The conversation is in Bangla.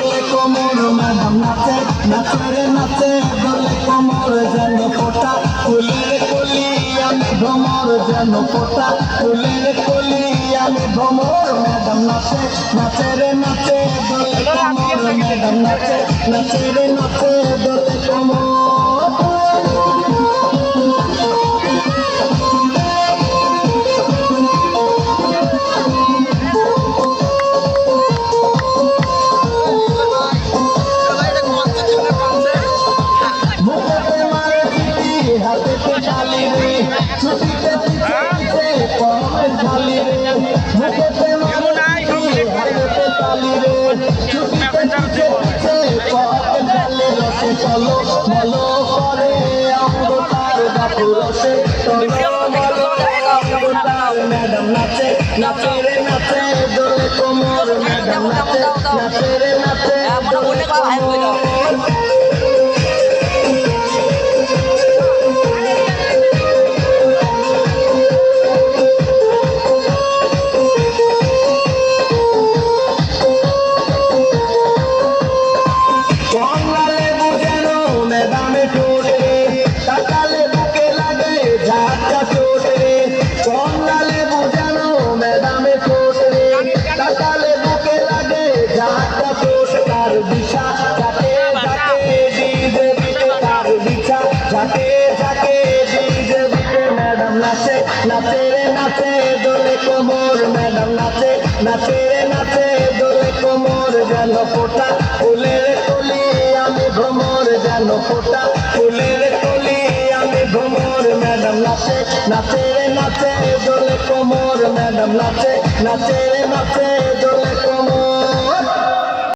দোলে কোমর ম্যাডাম নাচে নাচে রে নাচে দোলে কোমর যেন ফোটা ফুলের কলি আমি ভ্রমর যেন ফোটা ফুলের কলি আমি ভ্রমর ম্যাডাম নাচে নাচে রে নাচে দোলে কোমর ম্যাডাম নাচে নাচে রে নাচে দোলে কোমর ছুটিতে পিছে পিছে কমের ঝালি রে মুখেতে হাতেতে তালি রে ছুটিতে পিছে পিছে কমের ঝালি রসে চলো মলো করে অঙ্গতার বাপু রসে চলো মলো অঙ্গতার ম্যাডাম নাচে নাচে রে নাচে দোলে কোমর ম্যাডাম নাচে নাচে রে নাচে দোলে কোমর নাচে রে নাচে দোলে কোমর ম্যাডাম নাচে নাচে রে নাচে দোলে কোমর যেন ফোটা ফুলের কলি আমি ভ্রমর যেন ফোটা ফুলের কলি আমি ভ্রমর ম্যাডাম নাচে নাচে রে নাচে দোলে কোমর ম্যাডাম নাচে নাচে রে নাচে দোলে